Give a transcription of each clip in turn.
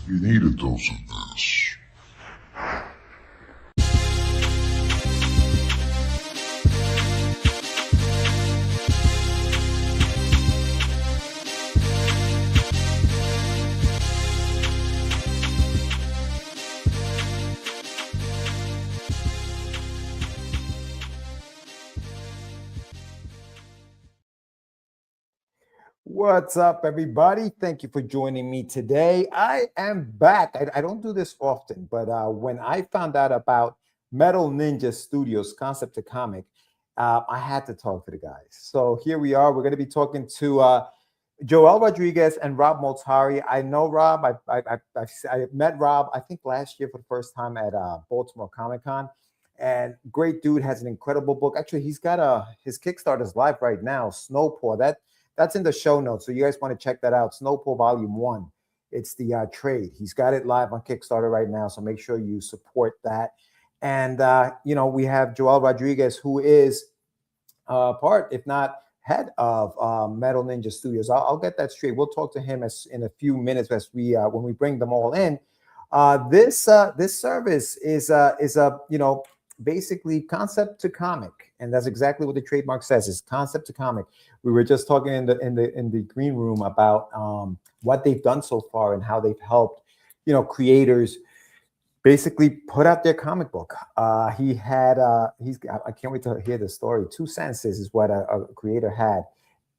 You need a dose of this. What's up, everybody? Thank you for joining me today. I am back. I don't do this often, but when I found out about Metal Ninja Studios Concept to Comic, I had to talk to the guys. So here we are. We're going to be talking to Joel Rodriguez and Rob Moltari. I know Rob. I met Rob, I think, last year for the first time at Baltimore Comic Con. And great dude, has an incredible book. Actually, he's got his Kickstarter's live right now, Snowpaw. That's in the show notes, so you guys want to check that out. Snowpaw Volume 1. It's the trade. He's got it live on Kickstarter right now, so make sure you support that. And, we have Joel Rodriguez, who is part, if not head of Metal Ninja Studios. I'll get that straight. We'll talk to him in a few minutes as when we bring them all in. This service is basically concept to comic, and that's exactly what the trademark says. Is concept to comic. We were just talking in the green room about what they've done so far and how they've helped creators basically put out their comic book. I can't wait to hear the story. 2 sentences is what a creator had,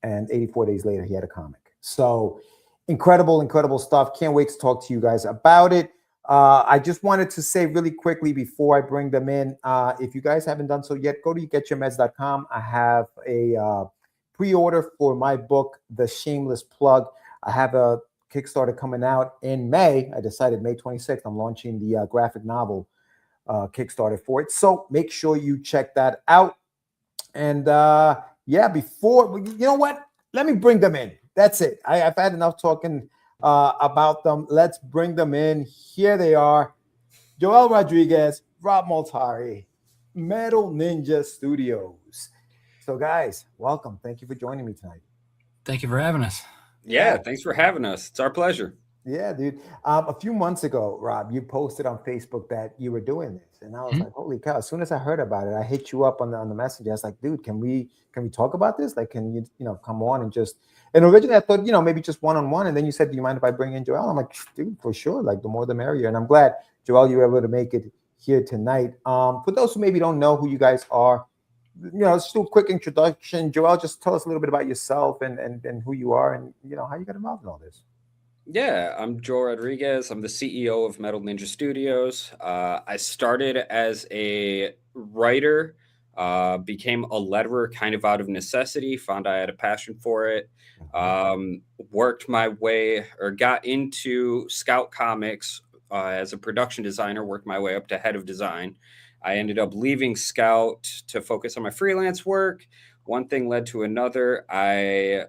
and 84 days later he had a comic. So incredible stuff. Can't wait to talk to you guys about it. I just wanted to say really quickly before I bring them in, if you guys haven't done so yet, go to getyourmeds.com. I have a pre-order for my book, The Shameless Plug. I have a Kickstarter coming out in May. I decided May 26th, I'm launching the graphic novel Kickstarter for it. So make sure you check that out. And before, you know what? Let me bring them in. That's it. I've had enough talking about them. Let's bring them in. Here they are. Joel Rodriguez, Rob Moltari, Metal Ninja Studios. So guys, welcome. Thank you for joining me tonight. Thank you for having us. Yeah, thanks for having us. It's our pleasure. Yeah, dude. A few months ago, Rob, you posted on Facebook that you were doing this, and I was like, "Holy cow!" As soon as I heard about it, I hit you up on the messenger. I was like, "Dude, can we talk about this? Like, can you come on and just?" And originally, I thought maybe just one-on-one, and then you said, "Do you mind if I bring in Joel?" I'm like, "Dude, for sure. Like, the more the merrier." And I'm glad, Joel, you were able to make it here tonight. For those who maybe don't know who you guys are, let's do a quick introduction. Joel, just tell us a little bit about yourself and who you are, and how you got involved in all this. Yeah, I'm Joel Rodriguez. I'm the CEO of Metal Ninja Studios. I started as a writer, became a letterer kind of out of necessity, found I had a passion for it, worked my way or got into Scout Comics as a production designer, worked my way up to head of design. I ended up leaving Scout to focus on my freelance work. One thing led to another. I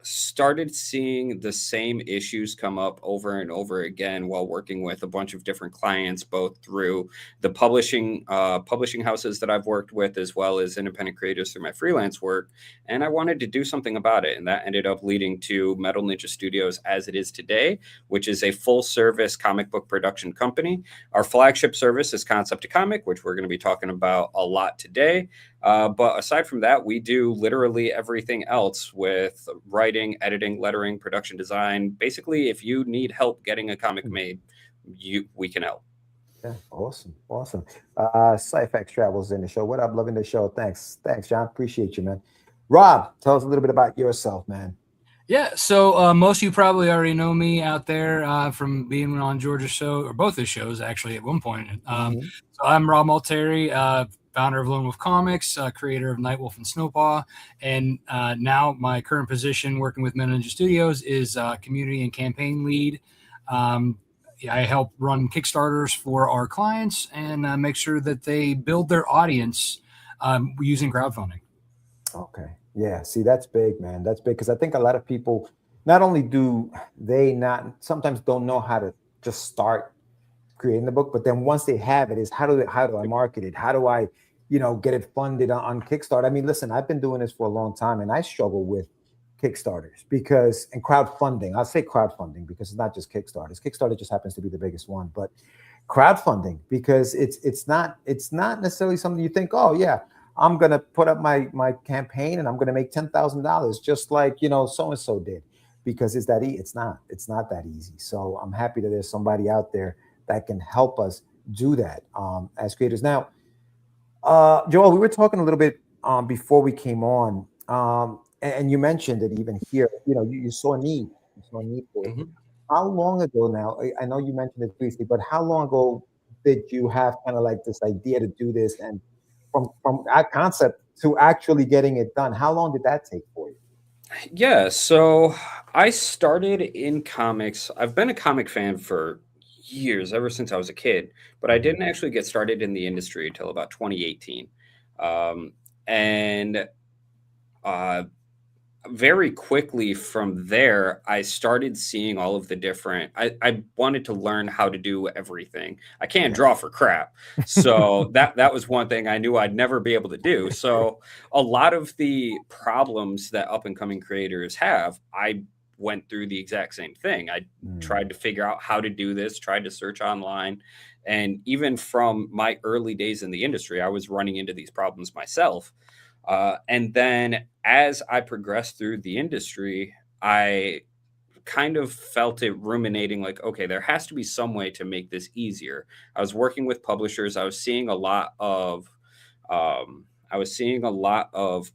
started seeing the same issues come up over and over again while working with a bunch of different clients, both through the publishing houses that I've worked with, as well as independent creators through my freelance work. And I wanted to do something about it. And that ended up leading to Metal Ninja Studios as it is today, which is a full service comic book production company. Our flagship service is Concept to Comic, which we're going to be talking about a lot today. But aside from that, we do literally everything else with writing, editing, lettering, production design. Basically, if you need help getting a comic made, we can help. Yeah, awesome. Cyphex Travels in the show. What up? Loving the show. Thanks, John. Appreciate you, man. Rob, tell us a little bit about yourself, man. Yeah, so most of you probably already know me out there from being on Georgia's show, or both his shows, actually, at one point. So I'm Rob Moltari, founder of Lone Wolf Comics, creator of Nightwolf and Snowpaw, and now my current position working with Metal Ninja Studios is community and campaign lead. I help run Kickstarters for our clients and make sure that they build their audience using crowdfunding. Okay. Yeah. See, that's big, man. That's big because I think a lot of people, not only do they sometimes don't know how to just start creating the book, but then once they have it, is how do I market it? How do I, get it funded on Kickstarter? I mean, listen, I've been doing this for a long time, and I struggle with Kickstarters because and crowdfunding. I'll say crowdfunding because it's not just Kickstarters. Kickstarter just happens to be the biggest one, but crowdfunding because it's not necessarily something you think, oh yeah, I'm gonna put up my campaign and I'm gonna make $10,000 just like so and so did because it's not that easy. So I'm happy that there's somebody out there that can help us do that as creators. Now, Joel, we were talking a little bit before we came on, and you mentioned it even here. You saw a need. You saw a need for it. Mhm. How long ago now? I know you mentioned it briefly, but how long ago did you have kind of like this idea to do this, and from that concept to actually getting it done? How long did that take for you? Yeah, so I started in comics. I've been a comic fan for years, ever since I was a kid, but I Mhm. didn't actually get started in the industry until about 2018. And uh, very quickly from there, I started seeing all of the different. I wanted to learn how to do everything. I can't Yeah. draw for crap, so that was one thing I knew I'd never be able to do. So a lot of the problems that up and coming creators have, I went through the exact same thing. I Mm. tried to figure out how to do this, tried to search online, and even from my early days in the industry, I was running into these problems myself. And then as I progressed through the industry, I kind of felt it ruminating like, okay, there has to be some way to make this easier. I was working with publishers. I was seeing a lot of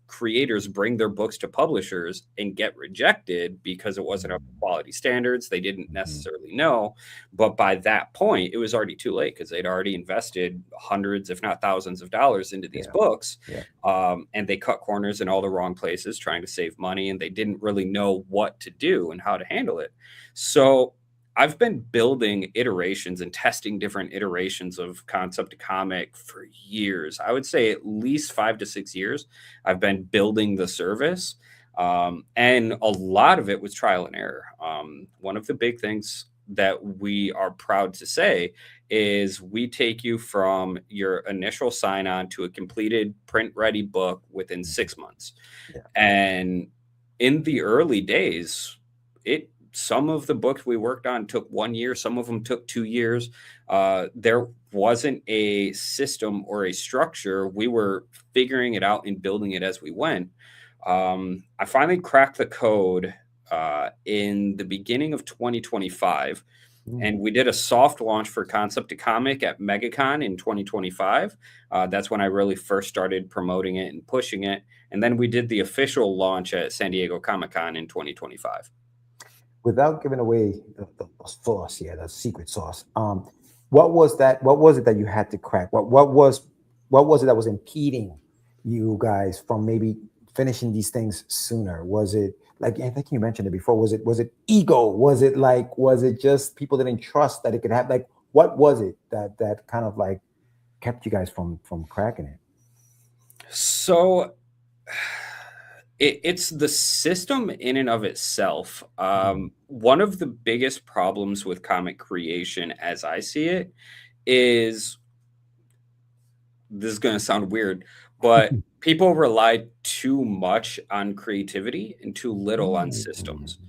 creators bring their books to publishers and get rejected because it wasn't up to Mm. quality standards. They didn't Mhm. necessarily know. But by that point, it was already too late because they'd already invested hundreds, if not thousands of dollars into these Yeah. books. Yeah. And they cut corners in all the wrong places trying to save money. And they didn't really know what to do and how to handle it. So I've been building iterations and testing different iterations of concept to comic for years. I would say at least 5 to 6 years. I've been building the service. And a lot of it was trial and error. One of the big things that we are proud to say is we take you from your initial sign on to a completed print ready book within Mhm. 6 months. Yeah. And in the early days, it some of the books we worked on took 1 year, some of them took 2 years. There wasn't a system or a structure. We were figuring it out and building it as we went. I finally cracked the code in the beginning of 2025, Mm. and we did a soft launch for Concept to Comic at MegaCon in 2025. That's when I really first started promoting it and pushing it. And then we did the official launch at San Diego Comic Con in 2025. Without giving away the sauce, yeah, the secret sauce. What was that? What was it that you had to crack? What was it that was impeding you guys from maybe finishing these things sooner? Was it like I think you mentioned it before? Was it ego? Was it just people didn't trust that it could happen? Like what was it that kind of like kept you guys from cracking it? So it's the system in and of itself. Mm. One of the biggest problems with comic creation, as I see it, is this is going to sound weird, but people rely too much on creativity and too little on Mm. systems.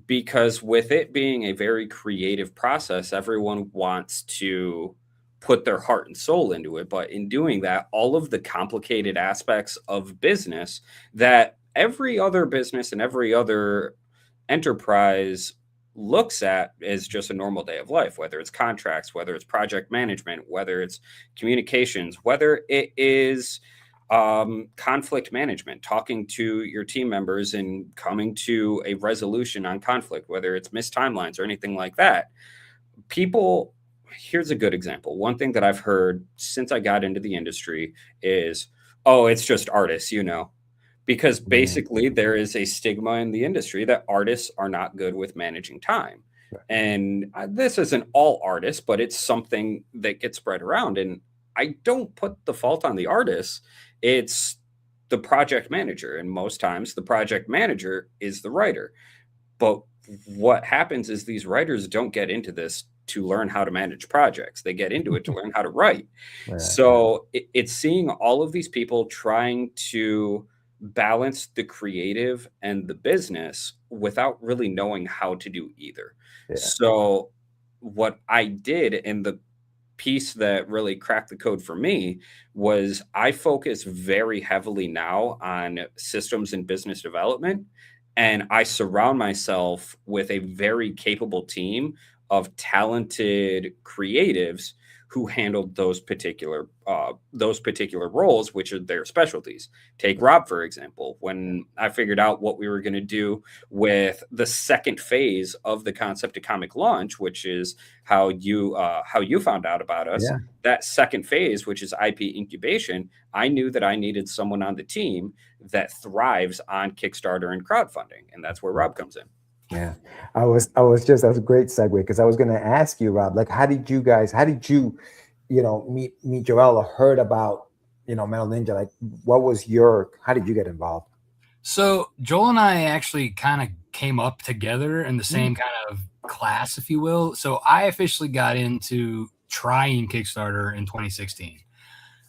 Because with it being a very creative process, everyone wants to put their heart and soul into it. But in doing that, all of the complicated aspects of business that every other business and every other enterprise looks at as just a normal day of life, whether it's contracts, whether it's project management, whether it's communications, whether it is conflict management, talking to your team members and coming to a resolution on conflict, whether it's missed timelines or anything like that. People, here's a good example. One thing that I've heard since I got into the industry is, oh, it's just artists. Because Mm. basically there is a stigma in the industry that artists are not good with managing time. And this isn't all artists, but it's something that gets spread around. And I don't put the fault on the artists, it's the project manager. And most times the project manager is the writer. But what happens is these writers don't get into this to learn how to manage projects. They get into it to learn how to write. Right, right. So it's seeing all of these people trying to balance the creative and the business without really knowing how to do either. Yeah. So what I did in the piece that really cracked the code for me was I focus very heavily now on systems and business development. And I surround myself with a very capable team of talented creatives who handled those particular roles, which are their specialties. Take Rob, for example. When I figured out what we were going to do with the second phase of the Concept to Comic launch, which is how you found out about us, Yeah. that second phase, which is IP incubation, I knew that I needed someone on the team that thrives on Kickstarter and crowdfunding, and that's where Rob comes in. Yeah, that's a great segue, because I was going to ask you, Rob, like, how did you, meet Joel or heard about, Metal Ninja? Like, how did you get involved? So Joel and I actually kind of came up together in the same kind of class, if you will. So I officially got into trying Kickstarter in 2016.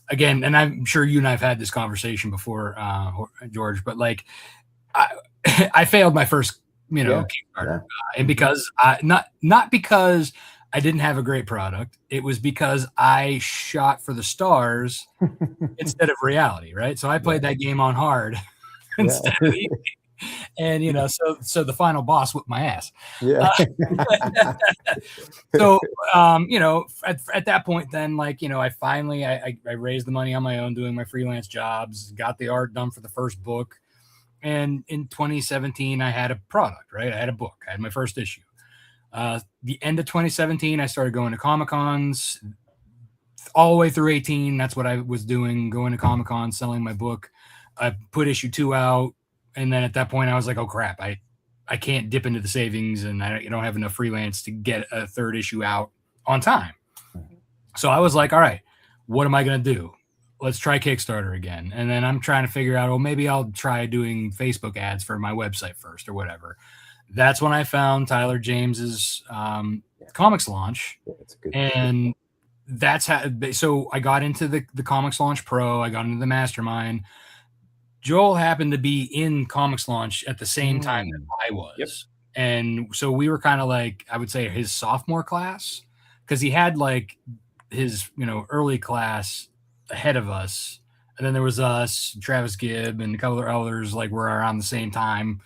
Again, and I'm sure you and I've had this conversation before, George, but like I failed my first, Kickstarter, and because not because I didn't have a great product, it was because I shot for the stars instead of reality, right? So I played that game on hard instead of easy. And so the final boss whipped my ass. Yeah. So at that point, then, like, I finally I raised the money on my own, doing my freelance jobs, got the art done for the first book. And in 2017, I had a product, right? I had a book. I had my first issue. The end of 2017, I started going to Comic-Cons all the way through 18. That's what I was doing, going to Comic-Con, selling my book. I put issue 2 out. And then at that point, I was like, oh, crap, I can't dip into the savings, and I don't have enough freelance to get a third issue out on time. So I was like, all right, what am I going to do? Let's try Kickstarter again. And then I'm trying to figure out, well, maybe I'll try doing Facebook ads for my website first or whatever. That's when I found Tyler James's comics launch. And that's how, so I got into the Comics Launch Pro. I got into the Mastermind. Joel happened to be in Comics Launch at the same time that I was. Yep. And so we were kind of like, I would say, his sophomore class, because he had like his, early class ahead of us. And then there was us, Travis Gibb, and a couple of others, like, were around the same time.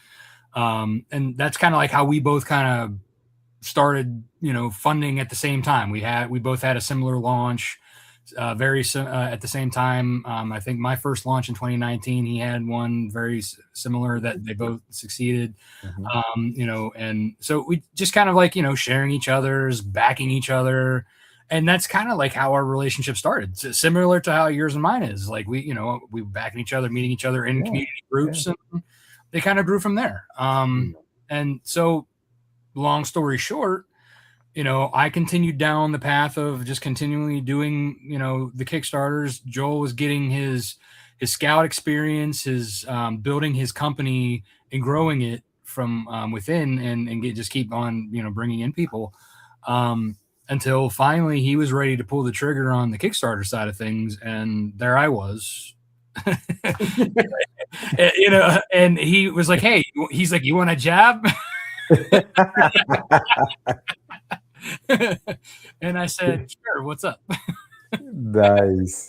And that's kind of like how we both kind of started, funding at the same time. We both had a similar launch. At the same time. I think my first launch in 2019, he had one very similar that they both succeeded. And so we just kind of like, sharing each other's, backing each other. And that's kind of like how our relationship started. So similar to how yours and mine is. Like we backing each other, meeting each other in community groups, and they kind of grew from there. And so, long story short, I continued down the path of just continually doing, the Kickstarters. Joel was getting his scout experience, his building his company and growing it from within, and just keep on, bringing in people until finally he was ready to pull the trigger on the Kickstarter side of things. And there I was, and he was like, hey, he's like, you want a jab? And I said, sure, what's up? Nice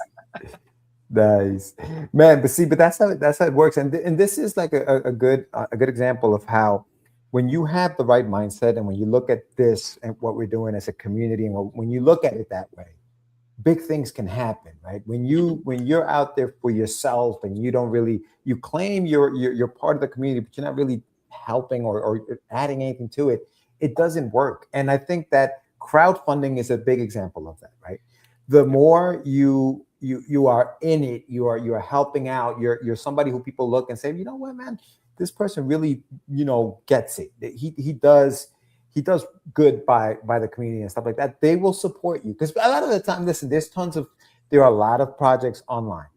man. But that's how it works. And this is like a good example of how, when you have the right mindset, and when you look at this and what we're doing as a community, and when you look at it that way, big things can happen, right? When you're out there for yourself, and you claim you're part of the community, but you're not really helping or adding anything to it, it doesn't work. And I think that crowdfunding is a big example of that, right? The more you are in it, you are helping out, you're somebody who people look and say, you know what, man, this person really, gets it. He does good by the community and stuff like that. They will support you, because a lot of the time, listen, there are a lot of projects online.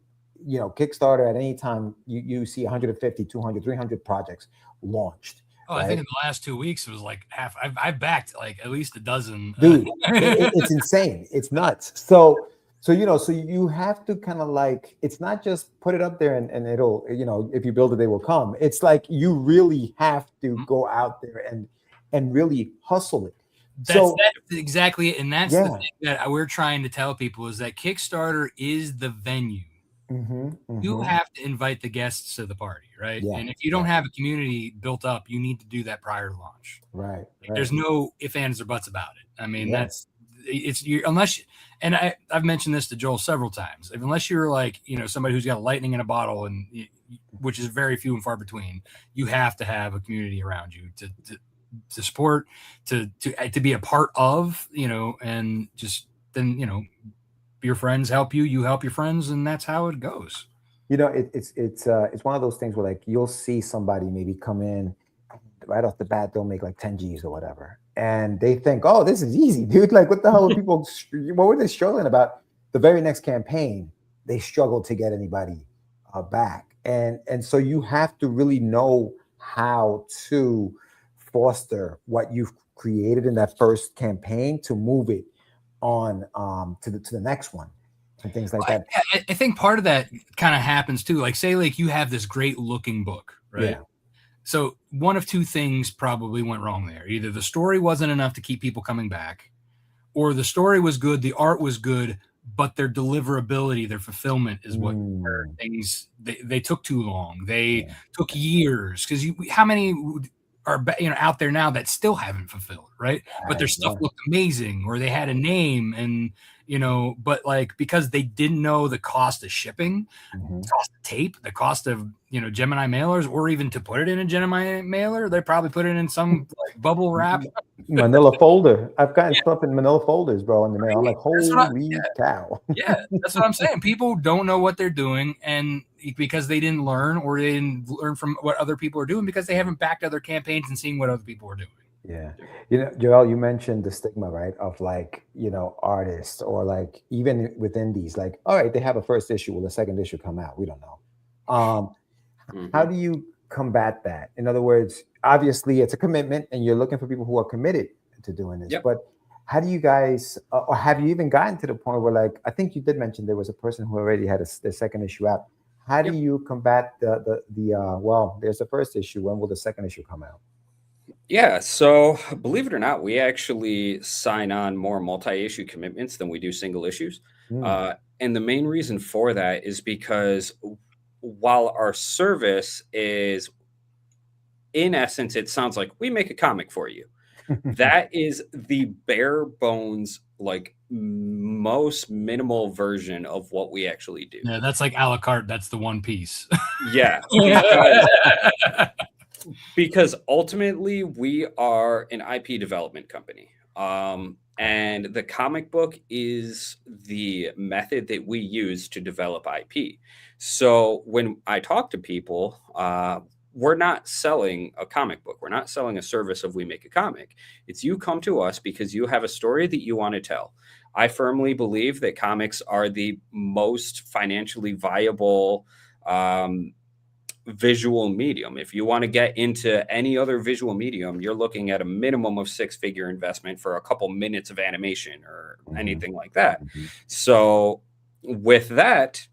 Kickstarter, at any time, you see 150, 200, 300 projects launched. Oh, right? I think in the last 2 weeks, it was like half. I've backed like at least a dozen. Dude, it's insane. It's nuts. So So, so you have to kind of like, it's not just put it up there and it'll, if you build it, they will come. It's like you really have to go out there and really hustle it. That's exactly it. And that's the yeah. thing that we're trying to tell people is that Kickstarter is the venue. You have to invite the guests to the party, right? Yeah, and if you don't have a community built up, you need to do that prior to launch. Right. There's no ifs, ands, or buts about it. I mean, Yes. and I've mentioned this to Joel several times. Unless you're like, somebody who's got lightning in a bottle, and which is very few and far between, you have to have a community around you to support, to be a part of, and just then, your friends help you, you help your friends, and that's how it goes. It's one of those things where like you'll see somebody maybe come in right off the bat, they'll make like 10 G's or whatever, and they think, oh, this is easy, dude. Like, what the hell are people? What were they struggling about? The very next campaign, they struggled to get anybody back, and so you have to really know how to foster what you've created in that first campaign to move it on to the next one and things like that. I think part of that kind of happens too. Like, say, like you have this great looking book, right? Yeah. So one of two things probably went wrong there. Either the story wasn't enough to keep people coming back, or the story was good, the art was good, but their deliverability, their fulfillment is what things, they took too long. They took years, because how many are out there now that still haven't fulfilled, right? But their stuff looked amazing, or they had a name, and but like, because they didn't know the cost of shipping, the cost of tape, the cost of Gemini mailers, or even to put it in a Gemini mailer, they probably put it in some like bubble wrap manila folder. I've gotten stuff in manila folders, bro, in the mail. I'm like, holy cow. Yeah, that's what I'm saying. People don't know what they're doing, and because they didn't learn, or they didn't learn from what other people are doing, because they haven't backed other campaigns and seen what other people are doing. Yeah. Joel, you mentioned the stigma, right? Of like, artists, or like even within these, like, all right, they have a first issue, will the second issue come out? We don't know. How do you combat that? In other words, obviously it's a commitment and you're looking for people who are committed to doing this, but how do you guys, or have you even gotten to the point where, like, I think you did mention there was a person who already had the second issue out. How do you combat well, there's the first issue, when will the second issue come out? Yeah, so believe it or not, we actually sign on more multi-issue commitments than we do single issues. And the main reason for that is because while our service is, in essence, it sounds like we make a comic for you. That is the bare bones, like most minimal version of what we actually do. Yeah, that's like a la carte. That's the one piece. Yeah. Because ultimately we are an IP development company. And the comic book is the method that we use to develop IP. So when I talk to people, we're not selling a comic book. We're not selling a service of we make a comic. It's you come to us because you have a story that you want to tell. I firmly believe that comics are the most financially viable visual medium. If you want to get into any other visual medium, you're looking at a minimum of 6-figure investment for a couple minutes of animation or anything like that. So with that,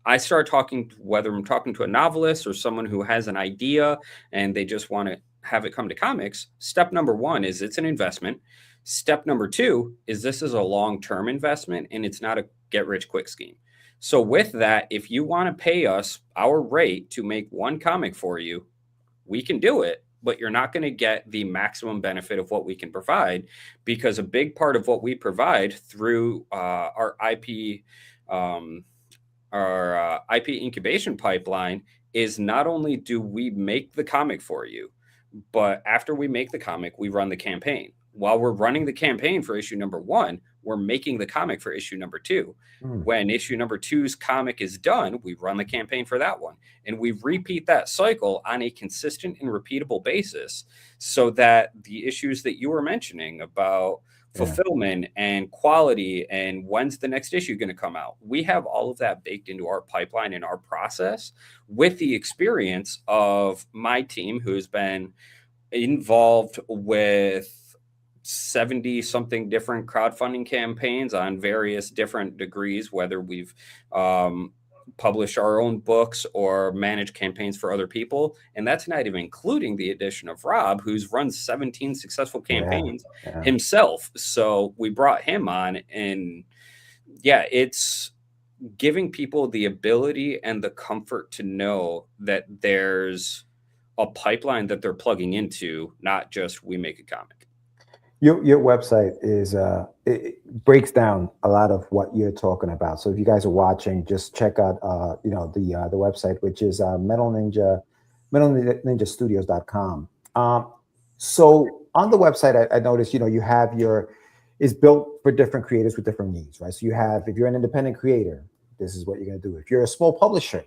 I start talking, whether I'm talking to a novelist or someone who has an idea and they just want to have it come to comics. Step number one is it's an investment. Step number two is this is a long-term investment and it's not a get-rich-quick scheme. So with that, if you want to pay us our rate to make one comic for you, we can do it, but you're not going to get the maximum benefit of what we can provide, because a big part of what we provide through our IP incubation pipeline is not only do we make the comic for you, but after we make the comic, we run the campaign. While we're running the campaign for issue number 1, we're making the comic for issue number 2. When issue number 2's comic is done, we run the campaign for that one. And we repeat that cycle on a consistent and repeatable basis, so that the issues that you were mentioning about fulfillment and quality and when's the next issue going to come out, we have all of that baked into our pipeline and our process, with the experience of my team who's been involved with 70 something different crowdfunding campaigns on various different degrees, whether we've published our own books or managed campaigns for other people. And that's not even including the addition of Rob, who's run 17 successful campaigns himself. So we brought him on, and yeah, it's giving people the ability and the comfort to know that there's a pipeline that they're plugging into, not just we make a comic. Your website is it breaks down a lot of what you're talking about. So if you guys are watching, just check out the website, which is metalninjastudios.com. So on the website, I noticed you have it's built for different creators with different needs, right? So you have, if you're an independent creator, this is what you're gonna do. If you're a small publisher,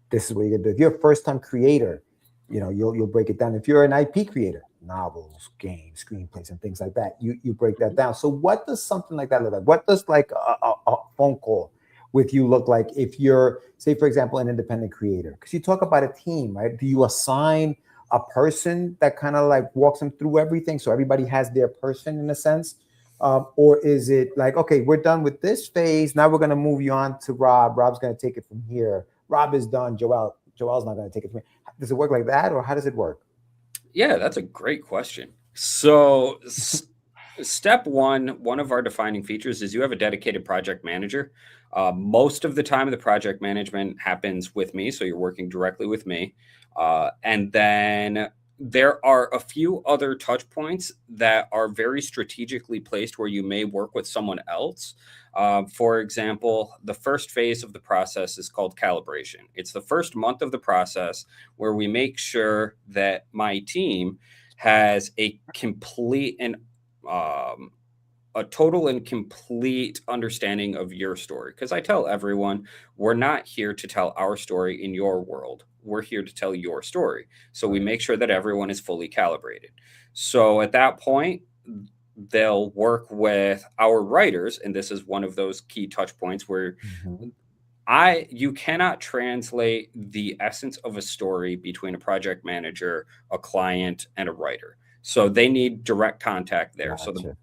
this is what you're gonna do. If you're a first-time creator, you'll break it down. If you're an IP creator, novels, games, screenplays, and things like that, you break that down. So what does something like that look like? What does like a phone call with you look like if you're, say, for example, an independent creator? Because you talk about a team, right? Do you assign a person that kind of like walks them through everything, so everybody has their person in a sense? Or is it like, okay, we're done with this phase, now we're going to move you on to Rob. Rob's going to take it from here. Rob is done. Joel's not going to take it from here. Does it work like that, or how does it work? Yeah, that's a great question. So step one of our defining features is you have a dedicated project manager. Most of the time, the project management happens with me, so you're working directly with me. And then there are a few other touch points that are very strategically placed where you may work with someone else. For example, the first phase of the process is called calibration. It's the first month of the process where we make sure that my team has a complete and a total and complete understanding of your story. Because I tell everyone, we're not here to tell our story in your world. We're here to tell your story. So we make sure that everyone is fully calibrated. So at that point, they'll work with our writers. And this is one of those key touch points where you cannot translate the essence of a story between a project manager, a client, and a writer. So they need direct contact there. Gotcha. So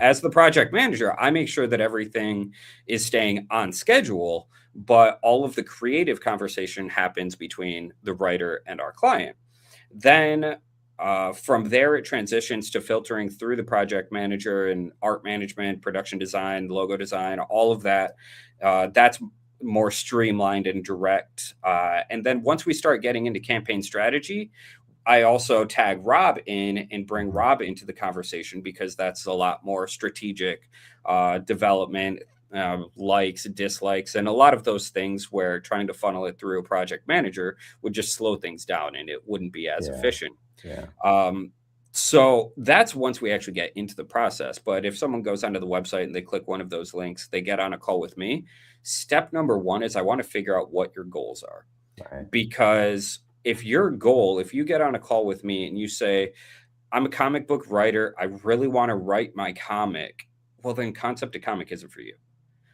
as the project manager, I make sure that everything is staying on schedule, but all of the creative conversation happens between the writer and our client. Then from there, it transitions to filtering through the project manager and art management, production design, logo design, all of that. That's more streamlined and direct. And then once we start getting into campaign strategy, I also tag Rob in and bring Rob into the conversation, because that's a lot more strategic development, likes, dislikes, and a lot of those things where trying to funnel it through a project manager would just slow things down and it wouldn't be as efficient. So that's once we actually get into the process. But if someone goes onto the website and they click one of those links, they get on a call with me. Step number one is I want to figure out what your goals are. Because if you get on a call with me and you say, I'm a comic book writer, I really want to write my comic, well, then concept to comic isn't for you.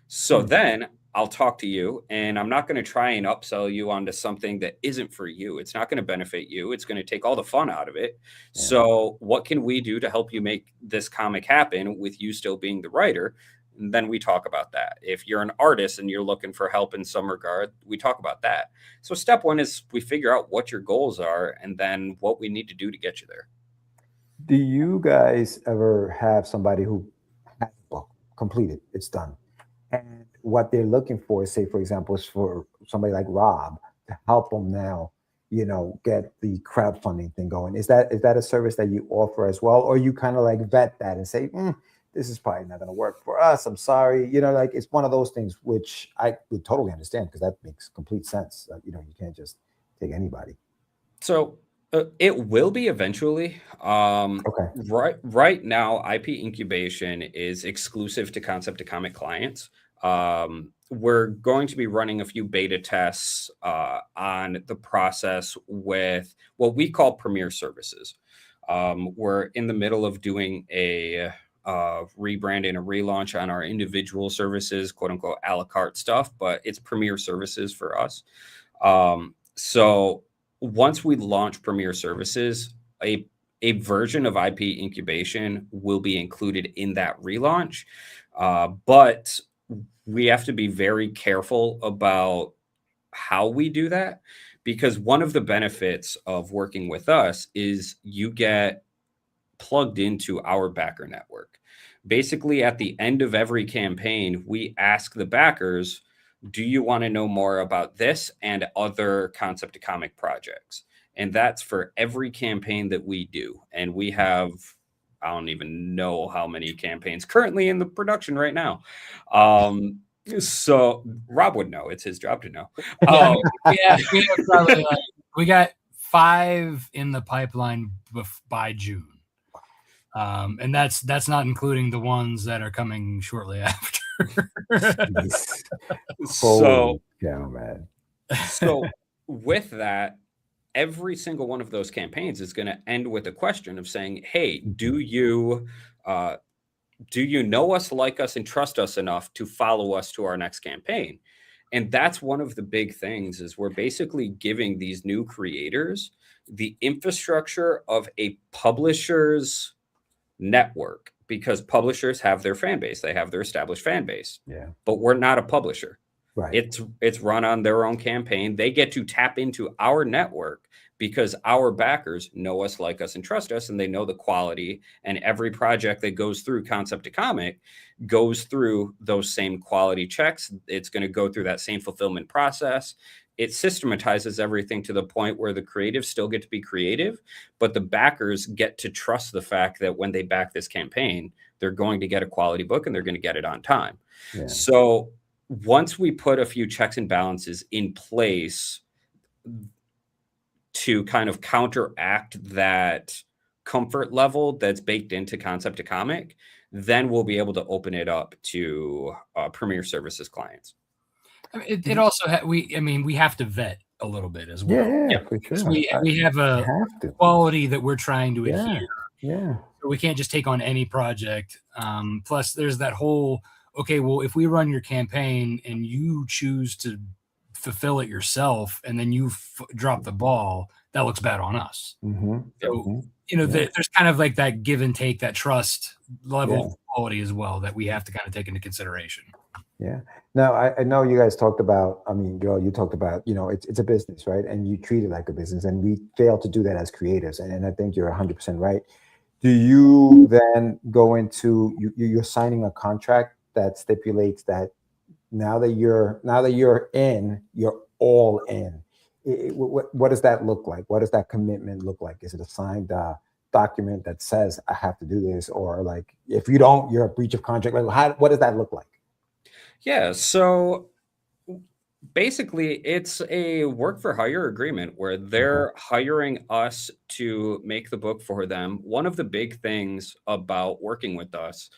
So then I'll talk to you, and I'm not going to try and upsell you onto something that isn't for you. It's not going to benefit you. It's going to take all the fun out of it. So what can we do to help you make this comic happen with you still being the writer? And then we talk about that. If you're an artist and you're looking for help in some regard, we talk about that. So step one is we figure out what your goals are and then what we need to do to get you there. Do you guys ever have somebody who has a book completed, it's done, and what they're looking for, say, for example, is for somebody like Rob to help them now, get the crowdfunding thing going? Is that a service that you offer as well? Or you kind of like vet that and say, this is probably not going to work for us. I'm sorry. Like it's one of those things which I would totally understand, because that makes complete sense. You can't just take anybody. So it will be eventually. Right now, IP incubation is exclusive to Concept to Comic clients. We're going to be running a few beta tests on the process with what we call Premier Services. We're in the middle of doing a rebrand and a relaunch on our individual services, quote unquote, a la carte stuff, but it's Premier Services for us. So once we launch Premier Services, a a version of IP incubation will be included in that relaunch. But we have to be very careful about how we do that, because one of the benefits of working with us is you get plugged into our backer network. Basically, at the end of every campaign, we ask the backers, do you want to know more about this and other concept to comic projects? And that's for every campaign that we do. And we have, I don't even know how many campaigns currently in the production right now. So Rob would know. It's his job to know. Yeah, we have probably we got 5 in the pipeline by June. And that's not including the ones that are coming shortly after. So, yeah, man. So with that, every single one of those campaigns is going to end with a question of saying, hey, do you know us, like us, and trust us enough to follow us to our next campaign? And that's one of the big things, is we're basically giving these new creators the infrastructure of a publisher's network, because publishers have their fan base. They have their established fan base. Yeah. But we're not a publisher. Right. It's run on their own campaign. They get to tap into our network because our backers know us, like us, and trust us, and they know the quality. And every project that goes through Concept to Comic goes through those same quality checks. It's going to go through that same fulfillment process. It systematizes everything to the point where the creatives still get to be creative, but the backers get to trust the fact that when they back this campaign, they're going to get a quality book and they're going to get it on time. Yeah. So once we put a few checks and balances in place to kind of counteract that comfort level that's baked into Concept to Comic, then we'll be able to open it up to Premier Services clients. It also we have to vet a little bit as well. Yeah, for sure. We have a quality that we're trying to adhere. Yeah. So we can't just take on any project. Plus, there's that whole, okay, well, if we run your campaign and you choose to fulfill it yourself and then you drop the ball, that looks bad on us. So, there's kind of like that give and take, that trust level of quality as well, that we have to kind of take into consideration. Yeah. Now, I know you guys talked about, Joel, you talked about, it's a business, right? And you treat it like a business, and we fail to do that as creators. And I think you're 100% right. Do you then go into, you're signing a contract that stipulates that now that you're in, you're all in? What does that look like? What does that commitment look like? Is it a signed document that says I have to do this, or like if you don't, you're a breach of contract? Like, what does that look like? Yeah, so basically it's a work for hire agreement where they're hiring us to make the book for them. One of the big things about working with us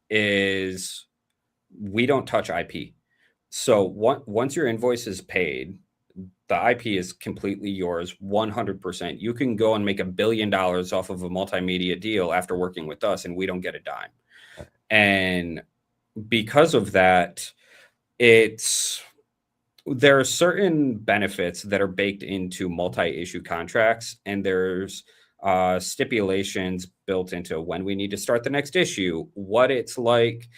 is we don't touch IP. So once your invoice is paid, the IP is completely yours, 100%. You can go and make $1 billion off of a multimedia deal after working with us, and we don't get a dime. And because of that, there are certain benefits that are baked into multi-issue contracts, and there's stipulations built into when we need to start the next issue, what it's like,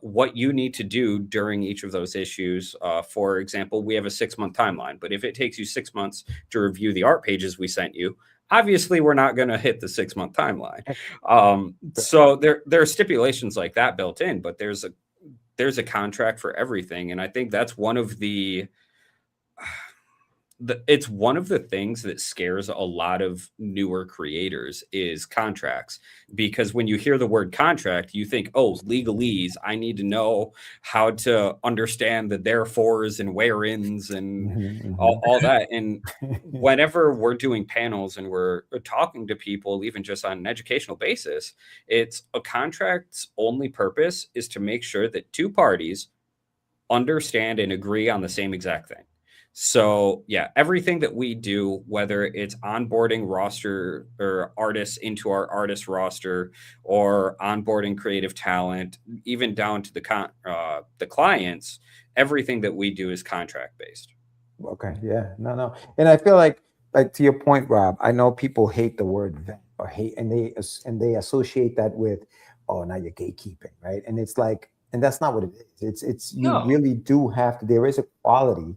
what you need to do during each of those issues. For example, we have a 6-month timeline, but if it takes you 6 months to review the art pages we sent you, obviously we're not going to hit the 6-month timeline. So there are stipulations like that built in, but there's a contract for everything. And I think that's one of it's one of the things that scares a lot of newer creators is contracts, because when you hear the word contract, you think, oh, legalese. I need to know how to understand the therefores and whereins and all that. And whenever we're doing panels and we're talking to people, even just on an educational basis, it's a contract's only purpose is to make sure that two parties understand and agree on the same exact thing. So yeah, everything that we do, whether it's onboarding roster or artists into our artist roster or onboarding creative talent, even down to the clients, everything that we do is contract based. Okay. Yeah. No. And I feel like to your point, Rob, I know people hate the word vet, or hate, and they associate that with, oh, now you're gatekeeping, right? And it's like, and that's not what it is. It's you No. really do have to. There is a quality,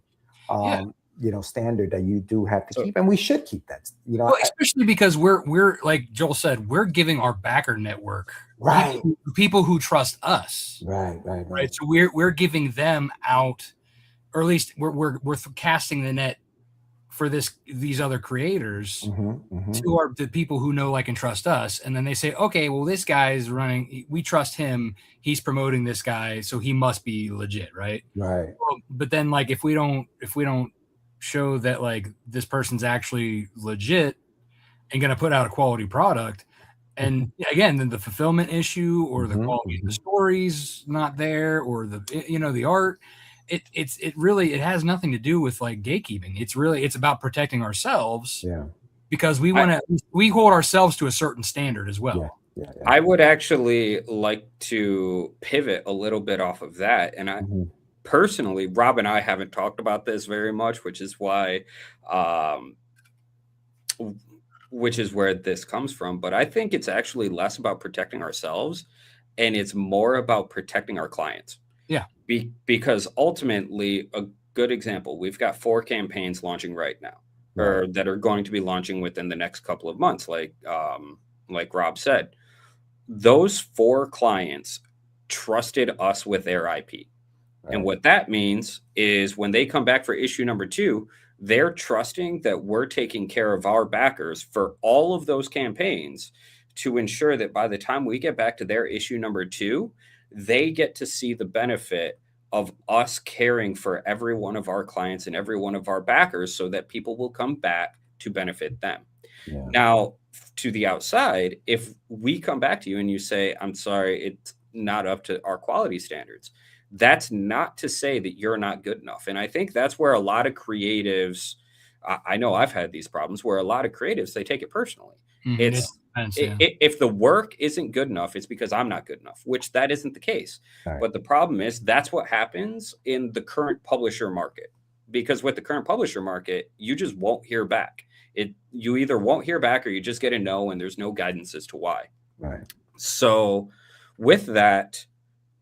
Yeah. standard that you do have to So- keep, and we should keep that. Well, especially because we're like Joel said, we're giving our backer network, Right. people who trust us, Right. So we're giving them out, or at least we're casting the net for these other creators to the people who know, like, and trust us, and then they say, okay, well, this guy is running, we trust him, he's promoting this guy, so he must be legit, right? Right. Well, but then, like, if we don't show that, like, this person's actually legit and going to put out a quality product, and again, then the fulfillment issue or the quality of the stories not there, or the art, it really has nothing to do with, like, gatekeeping. It's about protecting ourselves. Yeah. Because we hold ourselves to a certain standard as well. Yeah. I would actually like to pivot a little bit off of that. And I personally, Rob and I haven't talked about this very much, which is why, which is where this comes from. But I think it's actually less about protecting ourselves, and it's more about protecting our clients. Yeah. Because ultimately, a good example, we've got 4 campaigns launching right now, or that are going to be launching within the next couple of months. Like Rob said, those 4 clients trusted us with their IP. Right. And what that means is when they come back for issue number 2, they're trusting that we're taking care of our backers for all of those campaigns to ensure that by the time we get back to their issue number 2, they get to see the benefit of us caring for every one of our clients and every one of our backers, so that people will come back to benefit them. Yeah. Now, to the outside, if we come back to you and you say, I'm sorry, it's not up to our quality standards, that's not to say that you're not good enough. And I think that's where a lot of creatives, I know I've had these problems where a lot of creatives, they take it personally. If the work isn't good enough, it's because I'm not good enough, which that isn't the case. Right. But the problem is that's what happens in the current publisher market, because with the current publisher market, you just won't hear back. You either won't hear back or you just get a no, and there's no guidance as to why. Right. So with that,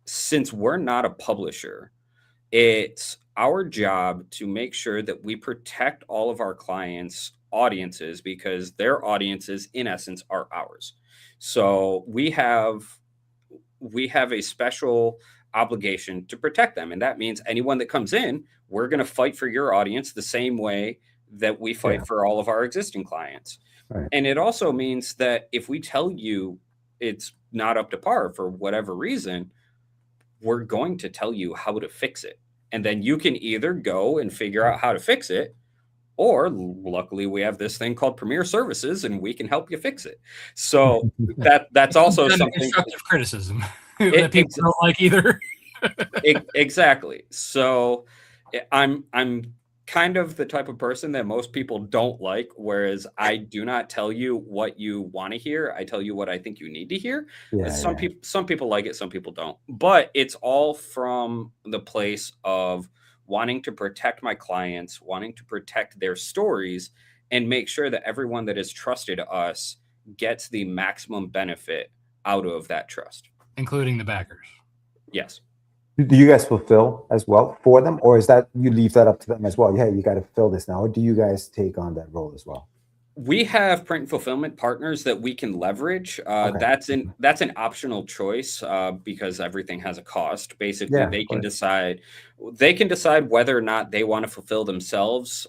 since we're not a publisher, it's our job to make sure that we protect all of our clients' audiences, because their audiences, in essence, are ours. So we have a special obligation to protect them. And that means anyone that comes in, we're going to fight for your audience the same way that we fight for all of our existing clients. Right. And it also means that if we tell you it's not up to par for whatever reason, we're going to tell you how to fix it. And then you can either go and figure out how to fix it, or luckily we have this thing called Premier Services and we can help you fix it. So that's also something constructive criticism that people don't like either. Exactly. So I'm kind of the type of person that most people don't like, whereas I do not tell you what you want to hear. I tell you what I think you need to hear. Some people like it, some people don't. But it's all from the place of wanting to protect my clients, wanting to protect their stories, and make sure that everyone that has trusted us gets the maximum benefit out of that trust. Including the backers. Yes. Do you guys fulfill as well for them, or is that you leave that up to them as well? Yeah, you got to fill this now, or do you guys take on that role as well? We have print and fulfillment partners that we can leverage. That's an optional choice because everything has a cost. Basically, they can decide whether or not they want to fulfill themselves.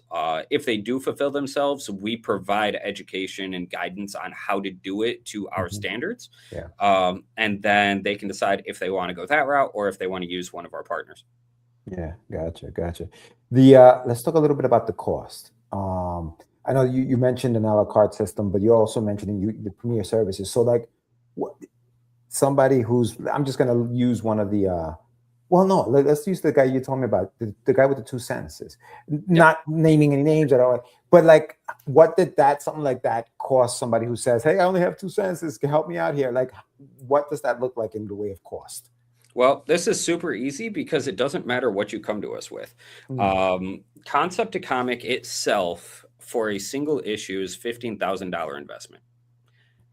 If they do fulfill themselves, we provide education and guidance on how to do it to our standards. Yeah. And then they can decide if they want to go that route or if they want to use one of our partners. Yeah, gotcha. Let's talk a little bit about the cost. I know you mentioned an a la carte system, but you're also mentioning the Premier Services. So, like, somebody who's, I'm just going to use one of the, let's use the guy you told me about, the guy with the 2 sentences, not naming any names at all. But, like, what did something like that cost somebody who says, hey, I only have 2 sentences, can help me out here? Like, what does that look like in the way of cost? Well, this is super easy because it doesn't matter what you come to us with. Concept to Comic itself, for a single issue, is $15,000 investment.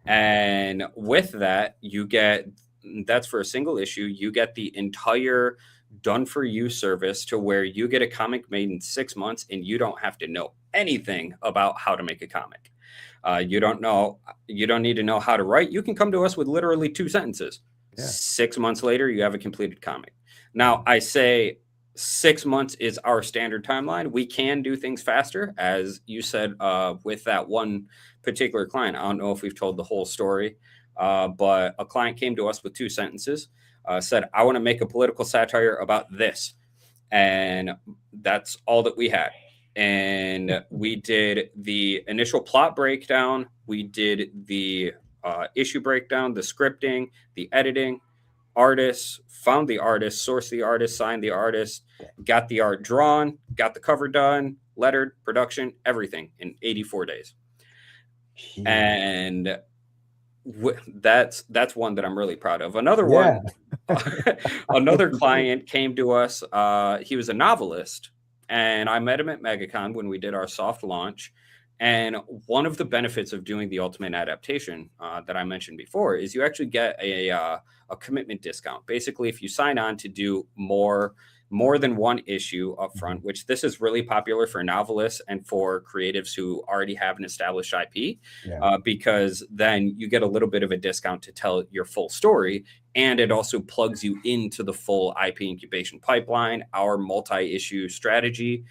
And with that, that's for a single issue. You get the entire done for you service to where you get a comic made in 6 months and you don't have to know anything about how to make a comic. You don't need to know how to write. You can come to us with literally 2 sentences. Yeah. 6 months later, you have a completed comic. Now, I say 6 months is our standard timeline. We can do things faster, as you said, with that one particular client. I don't know if we've told the whole story, but a client came to us with 2 sentences, said, I want to make a political satire about this. And that's all that we had. And we did the initial plot breakdown. We did the issue breakdown, the scripting, the editing, artists, found the artist, sourced the artist, signed the artist, got the art drawn, got the cover done, lettered, production, everything in 84 days. And that's one that I'm really proud of. Another one, another client came to us. He was a novelist, and I met him at MegaCon when we did our soft launch. And one of the benefits of doing the ultimate adaptation that I mentioned before is you actually get a commitment discount. Basically, if you sign on to do more than one issue up front, which this is really popular for novelists and for creatives who already have an established IP, because then you get a little bit of a discount to tell your full story. And it also plugs you into the full IP incubation pipeline, our multi-issue strategy,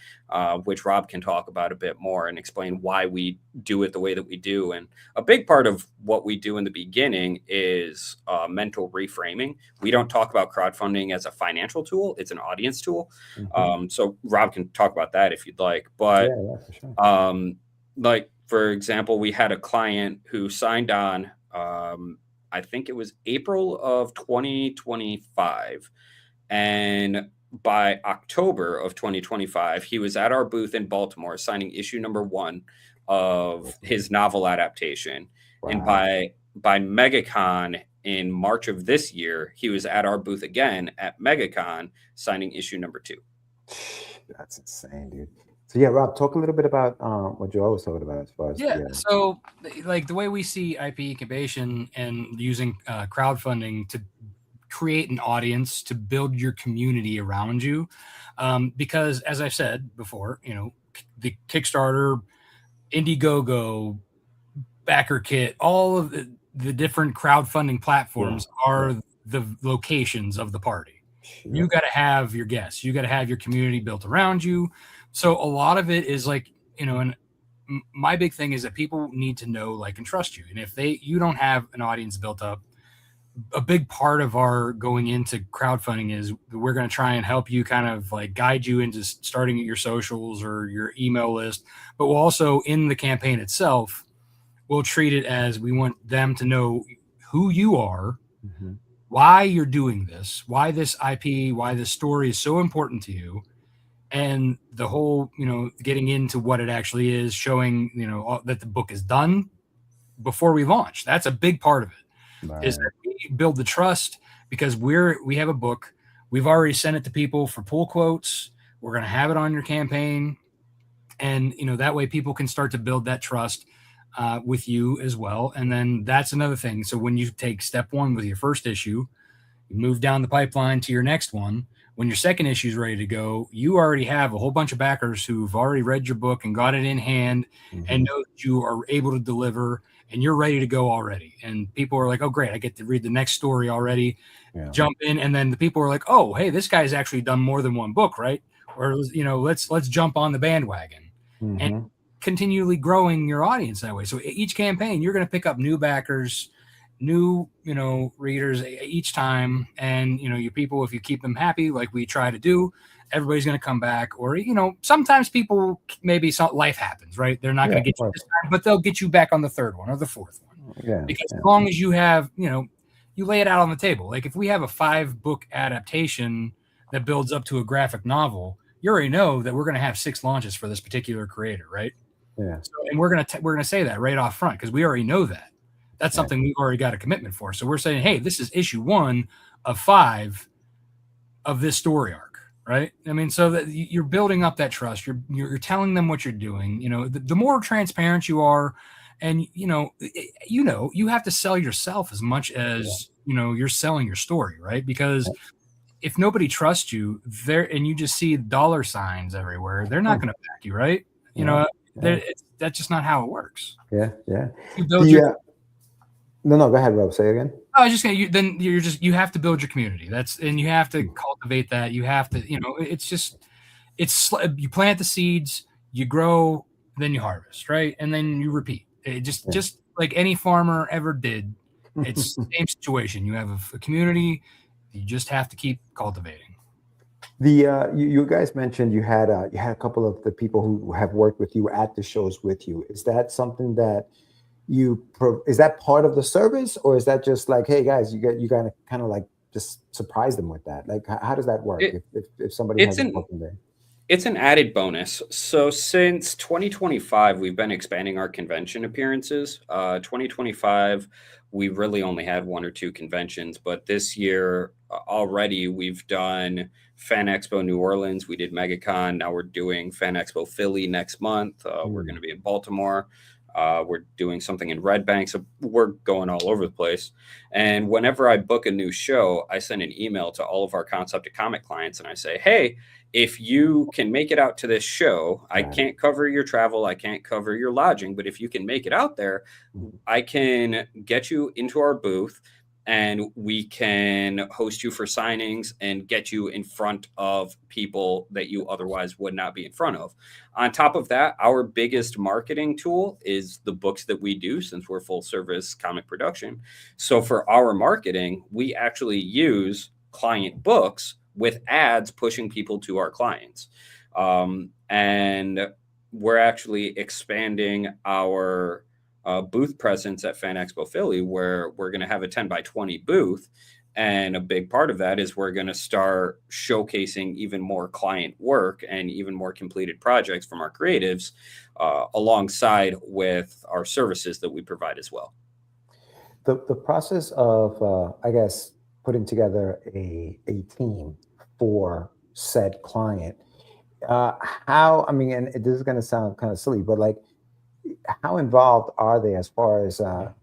which Rob can talk about a bit more and explain why we do it the way that we do. And a big part of what we do in the beginning is mental reframing. We don't talk about crowdfunding as a financial tool. It's an audience tool. So Rob can talk about that if you'd like. But for sure. Like, for example, we had a client who signed on, I think it was April of 2025. And by October of 2025, he was at our booth in Baltimore signing issue number 1 of his novel adaptation. Wow. And by MegaCon in March of this year, he was at our booth again at MegaCon signing issue number 2. That's insane, dude. So yeah, Rob, talk a little bit about what Joel was talking about as far as So like the way we see IP incubation and using crowdfunding to create an audience, to build your community around you, because as I've said before, the Kickstarter, Indiegogo, BackerKit, all of the different crowdfunding platforms are the locations of the party. You got to have your guests, you got to have your community built around you. So a lot of it is like, and my big thing is that people need to know, like, and trust you. And if you don't have an audience built up, a big part of our going into crowdfunding is we're going to try and help you kind of like guide you into starting your socials or your email list. But we'll also, in the campaign itself, we'll treat it as we want them to know who you are, why you're doing this, why this IP, why this story is so important to you. And the whole, getting into what it actually is, showing, that the book is done before we launch. That's a big part of it, is that we build the trust, because we have a book. We've already sent it to people for pull quotes. We're going to have it on your campaign. And, that way people can start to build that trust with you as well. And then that's another thing. So when you take step 1 with your first issue, you move down the pipeline to your next one. When your second issue is ready to go, you already have a whole bunch of backers who've already read your book and got it in hand and know that you are able to deliver and you're ready to go already. And people are like, oh, great, I get to read the next story already, jump in. And then the people are like, oh, hey, this guy's actually done more than one book, right? Or, let's jump on the bandwagon and continually growing your audience that way. So each campaign, you're going to pick up new backers, new readers each time, and your people, if you keep them happy like we try to do, everybody's going to come back. Or sometimes people, maybe life happens, right? They're not going to get you this time, but they'll get you back on the third one or the fourth one, because as long as you have you lay it out on the table. Like if we have a 5-book adaptation that builds up to a graphic novel, you already know that we're going to have 6 launches for this particular creator, right? So, and we're gonna say that right off front, because we already know that. That's something we've already got a commitment for. So we're saying, hey, this is issue 1 of 5 of this story arc, right? I mean, so that you're building up that trust. You're telling them what you're doing. The more transparent you are And you have to sell yourself as much as you're selling your story, right? Because if nobody trusts you there and you just see dollar signs everywhere, they're not going to back you, right? That's just not how it works. Yeah. You build No, go ahead, Rob. Say it again. I was just gonna. You have to build your community. And you have to cultivate that. You have to. You plant the seeds, you grow, then you harvest, right, and then you repeat. It just like any farmer ever did. It's the same situation. You have a community. You just have to keep cultivating. You guys mentioned you had a couple of the people who have worked with you at the shows with you. Is that something that is that part of the service, or is that just like, hey guys, you gotta kind of like just surprise them with that? Like, how does that work if somebody has a book in there? It's an added bonus. So since 2025, we've been expanding our convention appearances. 2025, we really only had 1 or 2 conventions, but this year already we've done Fan Expo New Orleans. We did MegaCon. Now we're doing Fan Expo Philly next month. We're going to be in Baltimore. We're doing something in Red Bank. So we're going all over the place. And whenever I book a new show, I send an email to all of our Concept to Comic clients and I say, hey, if you can make it out to this show, I can't cover your travel, I can't cover your lodging, but if you can make it out there, I can get you into our booth and we can host you for signings and get you in front of people that you otherwise would not be in front of. On top of that, our biggest marketing tool is the books that we do, since we're full service comic production. So for our marketing, we actually use client books with ads pushing people to our clients. And we're actually expanding our booth presence at Fan Expo Philly, where we're going to have a 10 by 20 booth. And a big part of that is we're going to start showcasing even more client work and even more completed projects from our creatives alongside with our services that we provide as well. The process of, I guess, putting together a team for said client, and this is going to sound kind of silly, but like, how involved are they as far as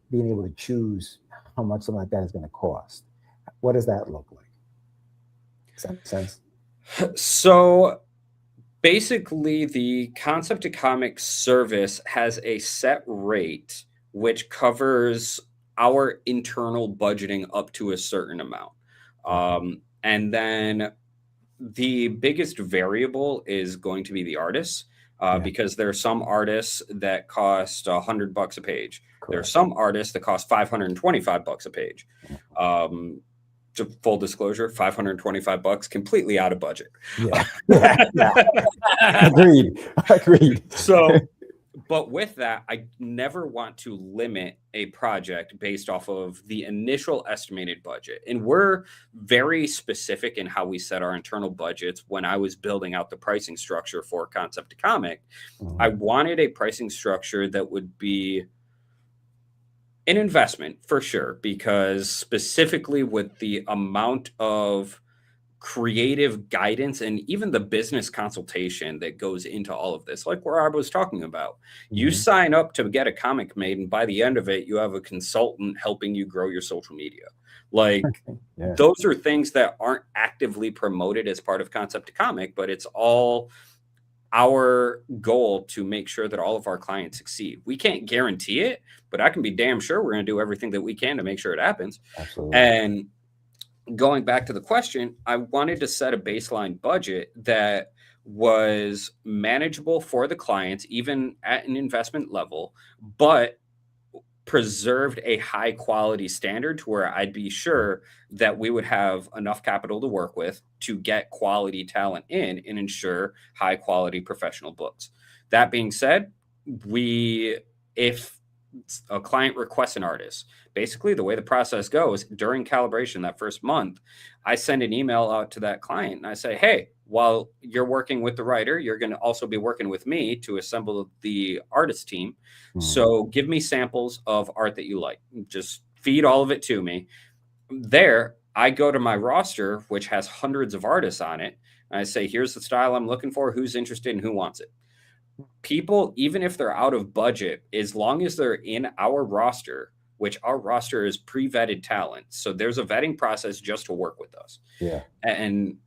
being able to choose how much something like that is going to cost? What does that look like? Does that make sense? So basically, the Concept to Comic service has a set rate which covers our internal budgeting up to a certain amount. And then the biggest variable is going to be the artists, because there are some artists that cost $100 a page. Correct. There are some artists that cost $525 a page. To full disclosure, $525, completely out of budget. Agreed. So, but with that, I never want to limit a project based off of the initial estimated budget. And we're very specific in how we set our internal budgets. When I was building out the pricing structure for Concept to Comic, I wanted a pricing structure that would be an investment for sure, because specifically with the amount of creative guidance and even the business consultation that goes into all of this, like where I was talking about, you sign up to get a comic made, and by the end of it, you have a consultant helping you grow your social media. Like those are things that aren't actively promoted as part of Concept to Comic, but it's all our goal to make sure that all of our clients succeed. We can't guarantee it, but I can be damn sure we're going to do everything that we can to make sure it happens. Absolutely. And going back to the question, I wanted to set a baseline budget that was manageable for the clients, even at an investment level, but preserved a high quality standard to where I'd be sure that we would have enough capital to work with to get quality talent in and ensure high quality professional books. That being said, if a client requests an artist, basically the way the process goes during calibration that first month, I send an email out to that client and I say, hey, while you're working with the writer, you're going to also be working with me to assemble the artist team. So give me samples of art that you like. Just feed all of it to me. There, I go to my roster, which has hundreds of artists on it. And I say, here's the style I'm looking for. Who's interested and who wants it? people, even if they're out of budget, as long as they're in our roster, which our roster is pre-vetted talent. So there's a vetting process just to work with us. Yeah. And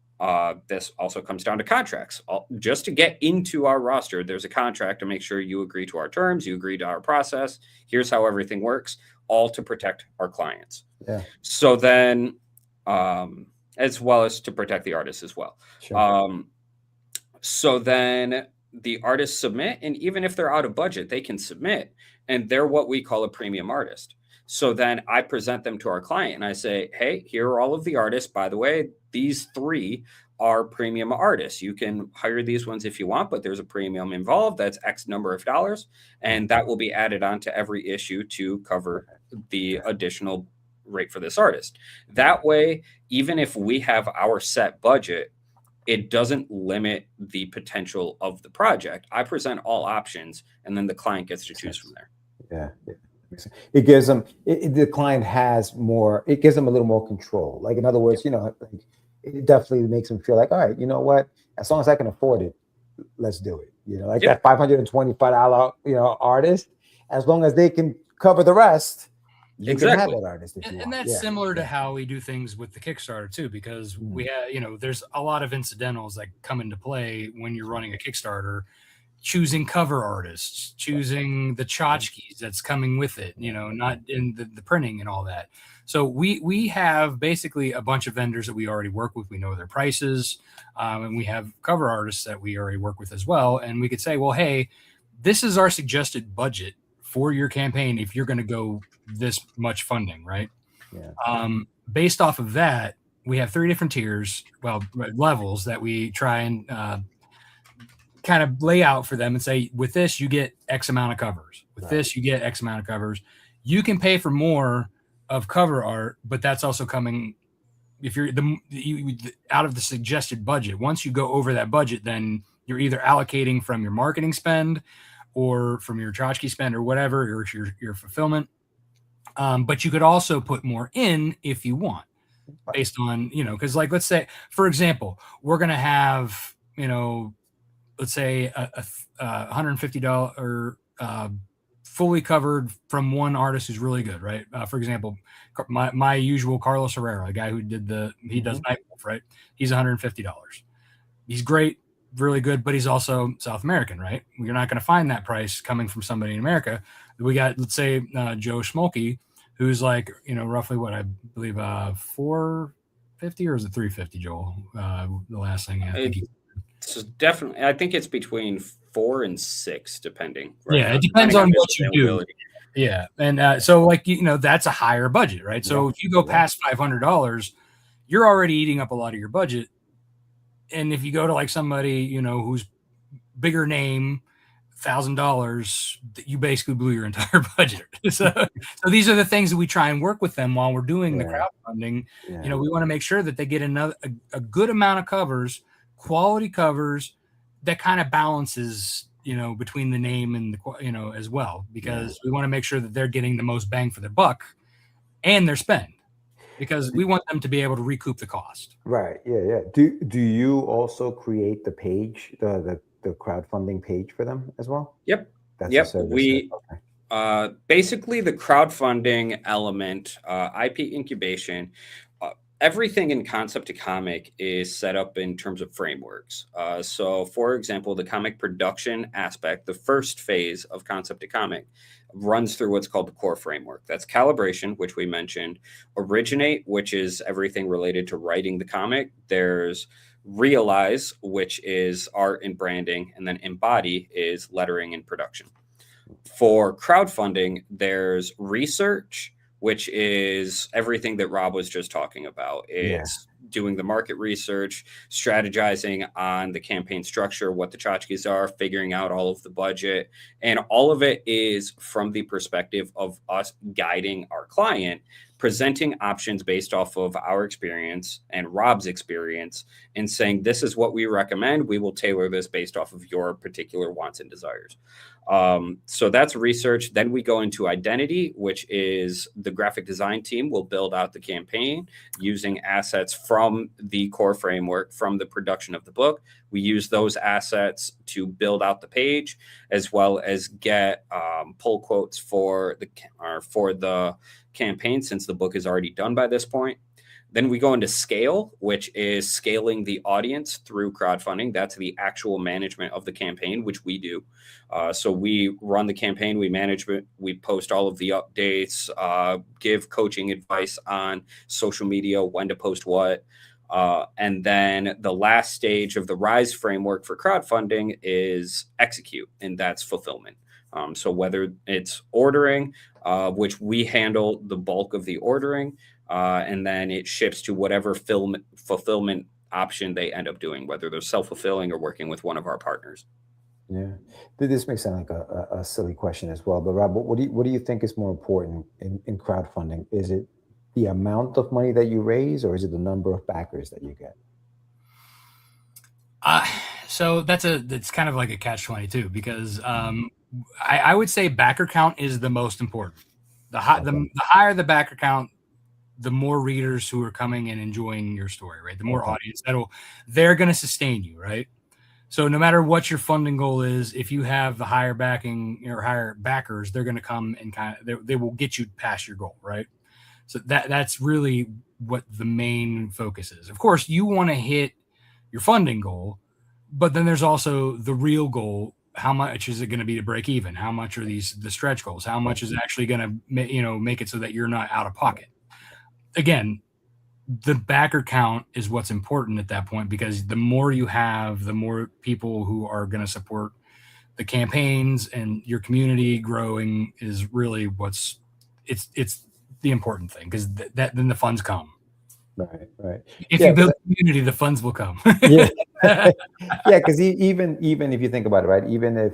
this also comes down to contracts. Just to get into our roster, there's a contract to make sure you agree to our terms, you agree to our process. Here's how everything works, all to protect our clients. Yeah. So then, as well as to protect the artists as well. Sure. So then the artists submit, and even if they're out of budget, they can submit, and they're what we call a premium artist. So then I present them to our client and I say, hey, here are all of the artists. By the way, these 3 are premium artists. You can hire these ones if you want, but there's a premium involved. That's X number of dollars. And that will be added on to every issue to cover the additional rate for this artist. That way, even if we have our set budget, it doesn't limit the potential of the project. I present all options, and then the client gets to choose from there. Yeah. It gives them, the client has more, it gives them a little more control. Like, in other words, you know, it definitely makes them feel like, all right, you know what, as long as I can afford it, let's do it. You know, like that $525, you know, artist, as long as they can cover the rest, you can have that artist. And that's similar to how we do things with the Kickstarter too, because we have, you know, there's a lot of incidentals that come into play when you're running a Kickstarter. Choosing cover artists, choosing the tchotchkes that's coming with it, you know, not in the printing and all that. So we have basically a bunch of vendors that we already work with. We know their prices, and we have cover artists that we already work with as well. And we could say, well, hey, this is our suggested budget for your campaign if you're going to go this much funding, right? Yeah. Based off of that, we have 3 different tiers, levels that we try and kind of lay out for them and say, with this, you get X amount of covers. With this, you get X amount of covers. You can pay for more of cover art, but that's also coming if you're out of the suggested budget. Once you go over that budget, then you're either allocating from your marketing spend or from your tchotchke spend or whatever, or your fulfillment. But you could also put more in if you want, based on, you know, because like, let's say, for example, we're going to have, you know, let's say a $150 fully covered from one artist who's really good, right? For example, my usual Carlos Herrera, a guy who did he does Nightwolf, right? He's $150. He's great, really good, but he's also South American, right? You're not going to find that price coming from somebody in America. We got, let's say, Joe Schmolke, who's like, you know, roughly what I believe, $450, or is it $350, Joel? The last thing I think so definitely, I think it's between 4 and 6, depending. Right? Yeah, it depends on what you do. Yeah, and so like, you know, that's a higher budget, right? So if you go past $500, you're already eating up a lot of your budget. And if you go to like somebody, you know, who's bigger name, $1,000, you basically blew your entire budget. So these are the things that we try and work with them while we're doing the crowdfunding. You know, we want to make sure that they get a good amount of covers, quality covers that kind of balances, you know, between the name and the, you know, as well, because we want to make sure that they're getting the most bang for their buck and their spend, because we want them to be able to recoup the cost. Right. Yeah. Do you also create the page, the crowdfunding page for them as well? Yep. We basically the crowdfunding element, IP incubation, everything in Concept to Comic is set up in terms of frameworks. So, for example, the comic production aspect, the first phase of Concept to Comic, runs through what's called the core framework. That's calibration, which we mentioned, originate, which is everything related to writing the comic. There's realize, which is art and branding, and then embody is lettering and production. For crowdfunding, there's research, which is everything that Rob was just talking about. It's doing the market research, strategizing on the campaign structure, what the tchotchkes are, figuring out all of the budget. And all of it is from the perspective of us guiding our client, presenting options based off of our experience and Rob's experience, and saying, this is what we recommend. We will tailor this based off of your particular wants and desires. So that's research. Then we go into identity, which is the graphic design team will build out the campaign using assets from the core framework, from the production of the book. We use those assets to build out the page, as well as get pull quotes for the campaign, since the book is already done by this point. Then we go into scale, which is scaling the audience through crowdfunding. That's the actual management of the campaign, which we do. So we run the campaign, we manage it, we post all of the updates, give coaching advice on social media, when to post what. And then the last stage of the RISE framework for crowdfunding is execute, and that's fulfillment. So whether it's ordering, which we handle the bulk of the ordering, and then it ships to whatever fulfillment option they end up doing, whether they're self-fulfilling or working with one of our partners. Yeah, this may sound like a silly question as well, but Rob, what do you think is more important in crowdfunding? Is it the amount of money that you raise, or is it the number of backers that you get? So it's kind of like a catch-22, because I would say backer count is the most important. The higher the backer count, the more readers who are coming and enjoying your story, right? The more audience they're going to sustain you, right? So no matter what your funding goal is, if you have the higher backing or higher backers, they're going to come and they will get you past your goal, right? So that's really what the main focus is. Of course, you want to hit your funding goal, but then there's also the real goal. How much is it going to be to break even? How much are the stretch goals? How much is actually going to make it so that you're not out of pocket? Again, the backer count is what's important at that point, because the more you have, the more people who are going to support the campaigns, and your community growing is really it's the important thing, because then the funds come. Right. If you build a community, the funds will come. Yeah, yeah. Because even if you think about it, right? Even if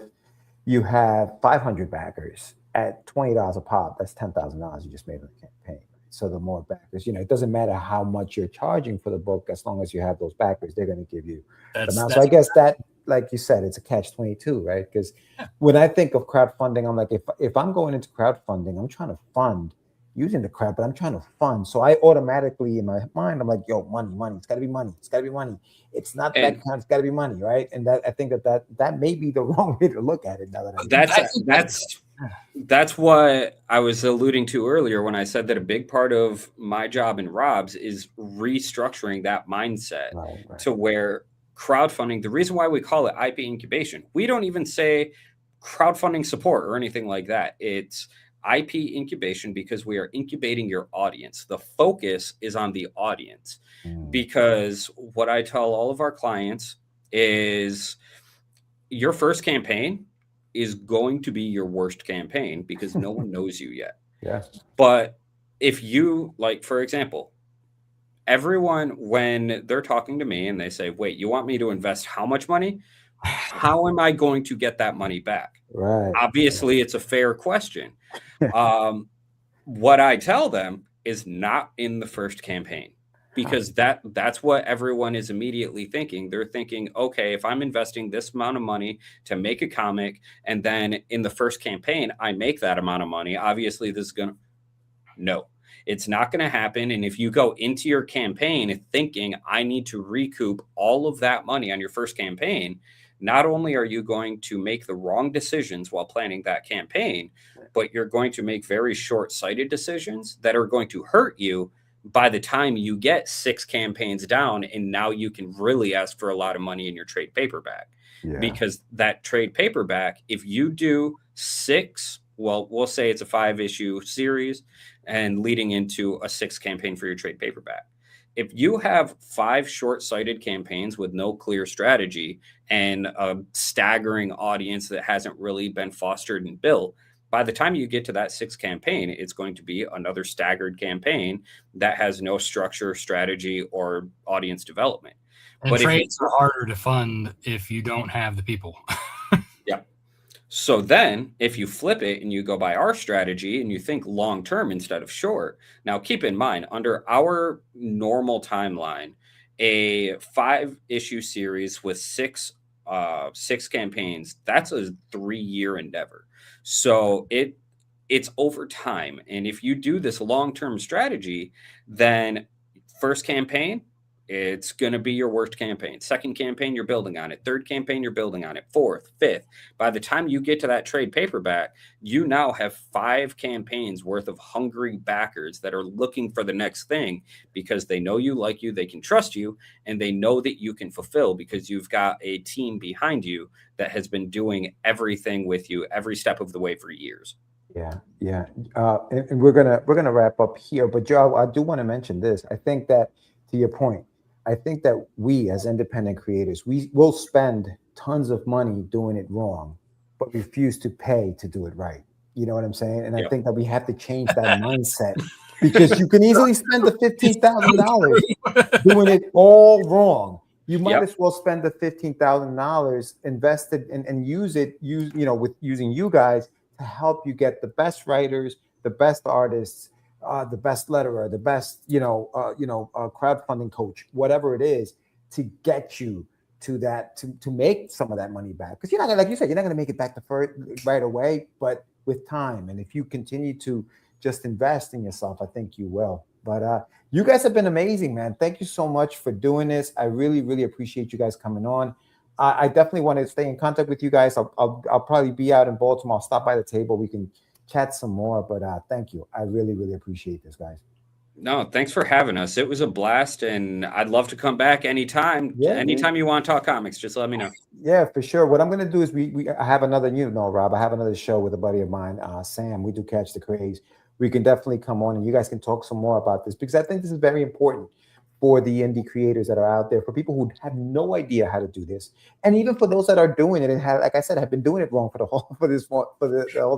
you have 500 backers at $20 a pop, that's $10,000 you just made on the campaign. So the more backers, it doesn't matter how much you're charging for the book, as long as you have those backers, they're going to give you the amount. So I guess that, like you said, it's a catch-22, right? Because when I think of crowdfunding, I'm like, if I'm going into crowdfunding, I'm trying to fund using the crowd, but I'm trying to fund. So I automatically, in my mind, I'm like, yo, money. It's got to be money. It's got to be money. It's not that kind. It's got to be money, right? And that I think that may be the wrong way to look at it. Now that that's what I was alluding to earlier when I said that a big part of my job and Rob's is restructuring that mindset to where crowdfunding, the reason why we call it IP incubation, we don't even say crowdfunding support or anything like that. It's IP incubation because we are incubating your audience. The focus is on the audience, because what I tell all of our clients is your first campaign is going to be your worst campaign, because no one knows you yet. Yeah. But if you, like, for example, everyone, when they're talking to me and they say, wait, you want me to invest how much money? How am I going to get that money back? Right. Obviously, it's a fair question. What I tell them is not in the first campaign, because that's what everyone is immediately thinking. They're thinking, okay, if I'm investing this amount of money to make a comic, and then in the first campaign, I make that amount of money, obviously this is no, it's not going to happen. And if you go into your campaign thinking I need to recoup all of that money on your first campaign, not only are you going to make the wrong decisions while planning that campaign, but you're going to make very short-sighted decisions that are going to hurt you by the time you get 6 campaigns down, and now you can really ask for a lot of money in your trade paperback. Because that trade paperback, if you do 6, well, we'll say it's a 5-issue series and leading into a 6th campaign for your trade paperback. If you have 5 short-sighted campaigns with no clear strategy and a staggering audience that hasn't really been fostered and built, by the time you get to that 6th campaign, it's going to be another staggered campaign that has no structure, strategy, or audience development. And trades are harder to fund if you don't have the people. Yeah. So then if you flip it and you go by our strategy and you think long-term instead of short, now keep in mind, under our normal timeline, a 5-issue series with 6 6 campaigns, that's a 3-year endeavor. So it's over time. And if you do this long-term strategy, then first campaign, it's going to be your worst campaign. Second campaign, you're building on it. Third campaign, you're building on it. Fourth, fifth. By the time you get to that trade paperback, you now have 5 campaigns worth of hungry backers that are looking for the next thing because they know you, like you, they can trust you, and they know that you can fulfill because you've got a team behind you that has been doing everything with you every step of the way for years. Yeah, yeah. And we're gonna wrap up here, but Joe, I do want to mention this. I think that, to your point, I think that we as independent creators, we will spend tons of money doing it wrong, but refuse to pay to do it right. You know what I'm saying? And I think that we have to change that mindset, because you can easily spend the $15,000 doing it all wrong. You might as well spend the $15,000 invested and use with using you guys to help you get the best writers, the best artists, the best letterer, the best crowdfunding coach, whatever it is, to get you to that, to make some of that money back. Because you're not gonna, like you said, you're not gonna make it back right away, but with time, and if you continue to just invest in yourself, I think you will. But you guys have been amazing, man. Thank you so much for doing this. I really, really appreciate you guys coming on. I definitely want to stay in contact with you guys. I'll probably be out in Baltimore. I'll stop by the table. We can chat some more. But thank you. I really, really appreciate this, guys. No, thanks for having us. It was a blast, and I'd love to come back anytime. Yeah, anytime you want to talk comics, just let me know. Yeah, for sure. What I'm going to do is I have another, Rob, I have another show with a buddy of mine, Sam. We do Catch the Craze. We can definitely come on and you guys can talk some more about this, because I think this is very important for the indie creators that are out there, for people who have no idea how to do this, and even for those that are doing it and have, like I said, have been doing it wrong for the whole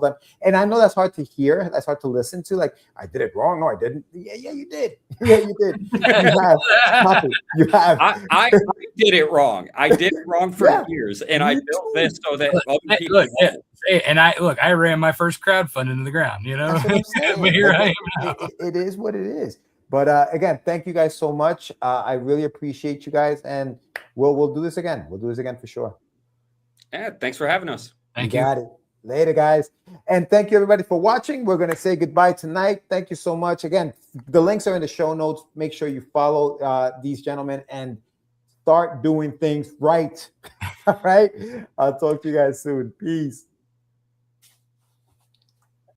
time. And I know that's hard to hear, that's hard to listen to. Like, I did it wrong. No, I didn't. Yeah, you did. Yeah, you did. You have. Stop it. You have. I did it wrong. I did it wrong for years, and I built this so that other people. And I ran my first crowdfunding into the ground. That's what I'm saying. But here I am now. It is what it is. But again, thank you guys so much. I really appreciate you guys, and we'll do this again. We'll do this again for sure. Yeah, thanks for having us. You got it. Later, guys. And thank you, everybody, for watching. We're going to say goodbye tonight. Thank you so much. Again, the links are in the show notes. Make sure you follow these gentlemen and start doing things right. All right. I'll talk to you guys soon. Peace.